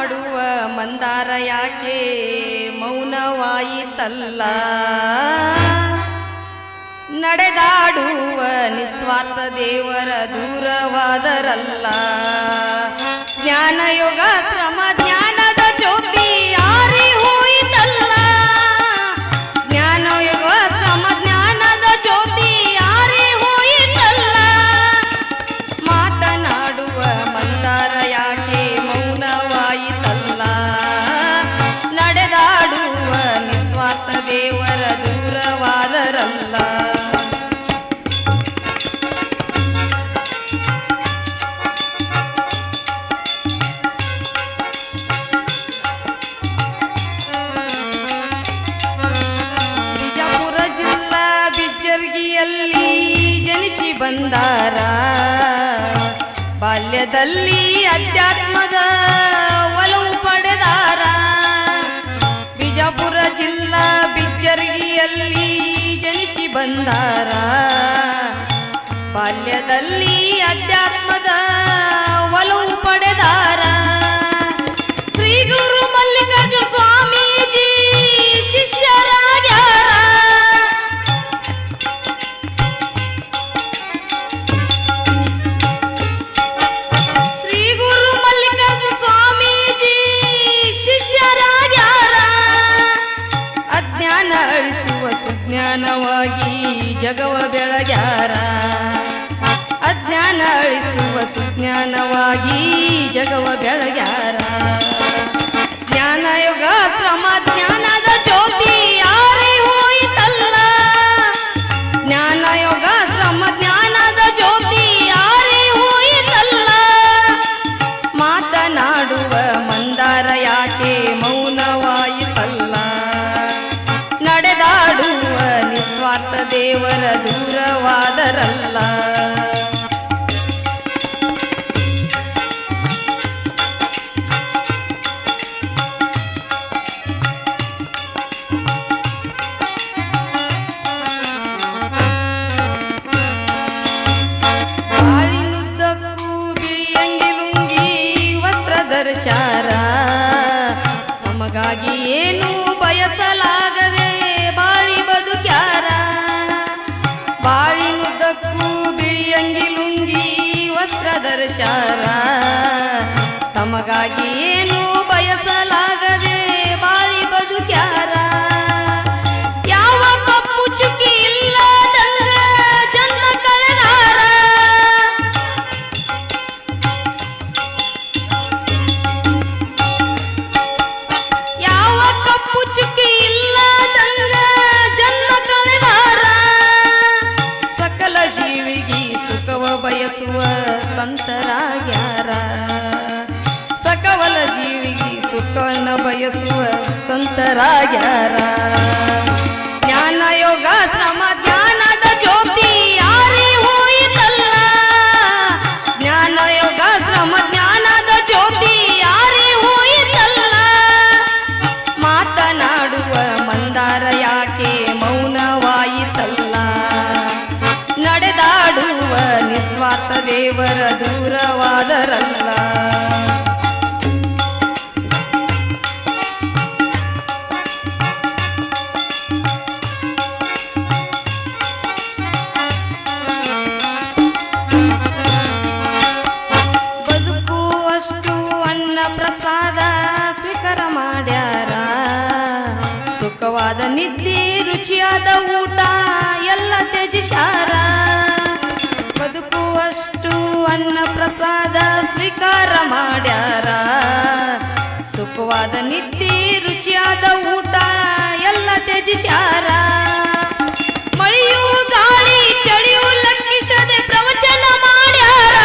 ಮಾತನಾಡುವ ಮಂದಾರ ಯಾಕೆ ಮೌನವಾಯಿತಲ್ಲ ನಡೆದಾಡುವ ನಿಸ್ವಾರ್ಥ ದೇವರ ದೂರವಾದರಲ್ಲ ಜ್ಞಾನಯೋಗ ಶ್ರಮ ಜ್ಞಾನದ ಜ್ಯೋತಿ ಯಾರಿ ಹೋಯಿತಲ್ಲ ಜ್ಞಾನಯೋಗ ಶ್ರಮ ಜ್ಞಾನದ ಜ್ಯೋತಿ ಯಾರಿ ಹೋಯಿತಲ್ಲ ಮಾತನಾಡುವ ಮಂದಾರ ಯಾಕೆ ಮೌನವಾಯಿತಲ್ಲ ನಡೆದಾಡುವ ನಿಸ್ವಾರ್ಥ ದೇವರ ದೂರವಾದರಲ್ಲ ಬಿಜ್ಜರ್ಗಿಯಲ್ಲಿ ಜನಿಸಿ ಬಂದಾರ ಬಾಲ್ಯದಲ್ಲಿ ಅಧ್ಯಾತ್ಮದ ಒಲವು ಪಡೆದಾರ ಬಿಜಾಪುರ ಜಿಲ್ಲಾ ಬಿಜ್ಜರ್ಗಿಯಲ್ಲಿ ಜನಿಸಿ ಬಂದಾರ ಬಾಲ್ಯದಲ್ಲಿ ಅಧ್ಯಾತ್ಮದ ಒಲವು ಪಡೆದಾರ ಶ್ರೀ ಗುರು ಮಲ್ಲಿಕಾರ್ಜುನ ಸ್ವಾಮೀಜಿ ಶಿಷ್ಯರಾಗ್ಯಾರ ಅಳಿಸುವ ಸುಜ್ಞಾನವಾಗಿ ಜಗವ ಬೆಳಗ್ಯಾರ ಅಜ್ಞಾನ ಅಳಿಸುವ ಸುಜ್ಞಾನವಾಗಿ ಜಗವ ಬೆಳಗ್ಯಾರ ಜ್ಞಾನಯುಗ ಶ್ರಮ ಜ್ಞಾನದ ಜ್ಯೋತಿ ಯಾರೇ ಹೋಯಿತಲ್ಲ ಜ್ಞಾನಯುಗ ಶ್ರಮ ಜ್ಞಾನದ ಜ್ಯೋತಿ ಯಾರೇ ಹೋಯಿತಲ್ಲ ಮಾತನಾಡುವ ಮಂದಾರ ಯಾಕೆ ಮೌನವಾಯಿತಲ್ಲ ನಡೆದಾಡುವ ನಿಸ್ವಾರ್ಥ ದೇವರ ದೂರವಾದರಲ್ಲ ಬಾಳಿನುದ್ದಕ್ಕೂ ಬಿಳಿಯಂಗಿ ಲುಂಗಿ ವಸ್ತ್ರ ಧರಿಸ್ಯಾರ ನಮಗಾಗಿ ಏನು ಬಯಸಲಾಗದೆ ಬಾಳಿ ಬದುಕ್ಯಾರ ಬಾಳಿನುದ್ದಕ್ಕೂ ಬಿಳಿಯಂಗಿ ಲುಂಗಿ ವಸ್ತ್ರ ಧರಿಸ್ಯಾರ ತಮಗಾಗಿ ಏನು ಬಯಸಲಾಗದೆ ಬಾಳಿ ಬದುಕ್ಯಾರ ಯಾವ ಕಪ್ಪು ಚುಕ್ಕಿ ಇಲ್ಲದಂಗ ಜನ್ಮ ಕಳೆದಾರ ಯಾವ ಕಪ್ಪು ಚುಕ್ಕಿ ಇಲ್ಲದಂಗ ಜನ್ಮ ಕಳೆದಾರ ಸಕಲ ಜೀವಿಗೆ ಸುಖವ ಬಯಸುವ ಸಂತರಾಗ್ಯಾರ ಸಕಲ ಜೀವಿಗೆ ಸುಖವನ್ನು ಬಯಸುವ ಸಂತರಾಗ್ಯಾರ ಜ್ಞಾನಯೋಗ ಶ್ರಮ ಜ್ಞಾನದ ಜ್ಯೋತಿ ಯಾರೇ ಹೋಯಿತಲ್ಲ ಜ್ಞಾನಯೋಗ ಶ್ರಮ ಜ್ಞಾನದ ಜ್ಯೋತಿ ಯಾರೇ ಹೋಯಿತಲ್ಲ ಮಾತನಾಡುವ ಮಂದಾರ ಯಾಕೆ ಮೌನವಾಯಿತಲ್ಲ ನಡೆದಾಡುವ ನಿಸ್ವಾರ್ಥ ದೇವರ ದೂರವಾದರಲ್ಲ ಬದುಕುವಷ್ಟು ಅನ್ನ ಪ್ರಸಾದ ಸ್ವೀಕಾರ ಮಾಡ್ಯಾರ ಸುಖವಾದ ನಿದ್ದೆ ರುಚಿಯಾದ ಊಟ ಎಲ್ಲ ತ್ಯಜಿಸ್ಯಾರ ಬದುಕುವಷ್ಟು ಅನ್ನ ಪ್ರಸಾದ ಸ್ವೀಕಾರ ಮಾಡ್ಯಾರ ಸುಖವಾದ ನಿದ್ದೆ ರುಚಿಯಾದ ಊಟ ಎಲ್ಲ ತ್ಯಜಿಸ್ಯಾರ ಮಳೆಯೂ ಗಾಳಿ ಚಳಿಯೂ ಲೆಕ್ಕಿಸದೆ ಪ್ರವಚನ ಮಾಡ್ಯಾರ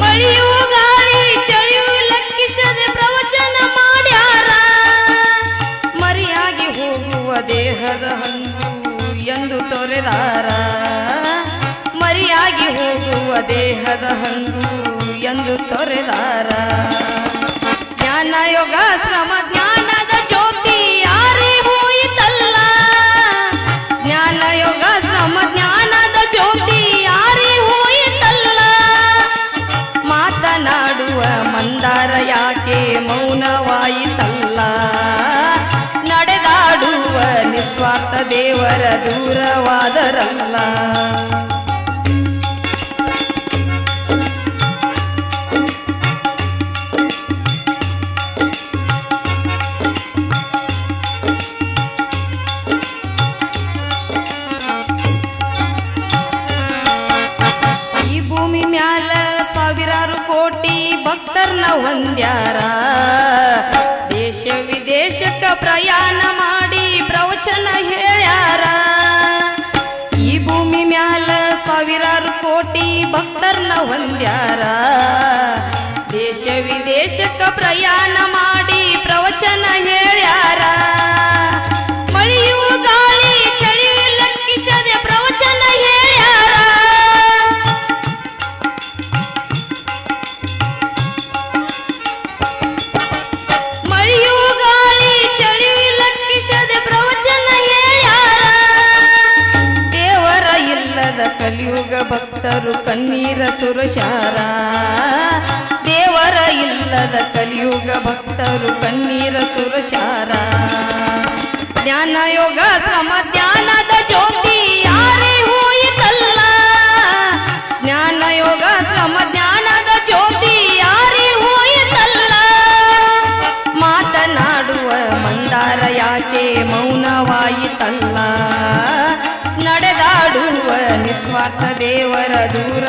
ಮಳೆಯೂ ಗಾಳಿ ಚಳಿಯೂ ಲೆಕ್ಕಿಸದೆ ಪ್ರವಚನ ಮಾಡ್ಯಾರ ಮರಿಯಾಗಿ ಹೋಗುವ ದೇಹದ ಹಂಗು ಎಂದು ತೊರೆದಾರ ಮರಿಯಾಗಿ ಹೋಗುವ ದೇಹದ ಹಂಗು ಎಂದು ತೊರೆದಾರ ಜ್ಞಾನಯೋಗ ಶ್ರಮ ಜ್ಞಾನದ ಜ್ಯೋತಿ ಯಾರೇ ಹೋಯಿತಲ್ಲ ಜ್ಞಾನಯೋಗ ಶ್ರಮ ಜ್ಞಾನದ ಜ್ಯೋತಿ ದೇವರ ದೂರವಾದರಲ್ಲ. ಸಾವಿರಾರು ಕೋಟಿ ಭಕ್ತರ್ನ ಹೊಂದ್ಯಾರ. ದೇಶ ವಿದೇಶಕ್ಕ ಪ್ರಯಾಣ ಮಾಡಿ ಪ್ರವಚನ ಹೇಳ್ಯಾರ. ಈ ಭೂಮಿ ಮ್ಯಾಲ ಸಾವಿರಾರು ಕೋಟಿ ಭಕ್ತರ್ನ ಹೊಂದ್ಯಾರ. ದೇಶ ವಿದೇಶಕ್ಕ ಪ್ರಯಾಣ ಮಾಡಿ ಪ್ರವಚನ ಹೇಳ್ಯಾರ. ಮಳೆಯು ಗಾಳಿ ಚಳಿಯು ಲೆಕ್ಕಿಸದೆ ಪ್ರವಚನ ಹೇಳ್ಯಾರ. ಕಲಿಯುಗ ಭಕ್ತರು ಕಣ್ಣೀರ ಸುರಶಾರ. ದೇವರ ಇಲ್ಲದ ಕಲಿಯುಗ ಭಕ್ತರು ಕಣ್ಣೀರ ಸುರಶಾರ. ಜ್ಞಾನ ಯೋಗ ಶ್ರಮ ಧ್ಯಾನದ ಜ್ಯೋತಿ ಯಾರೇ ಹೋಯಿತಲ್ಲ. ಜ್ಞಾನ ಯೋಗ ಶ್ರಮ ಜ್ಞಾನದ ಜ್ಯೋತಿ ಯಾರೇ ಹೋಯಿತಲ್ಲ. ಮಾತನಾಡುವ ಮಂದಾರ ಯಾಕೆ ಮೌನವಾಯಿತಲ್ಲ. ನಡೆದಾಡುವ ನಿಸ್ವಾರ್ಥ ದೇವರ ದೂರ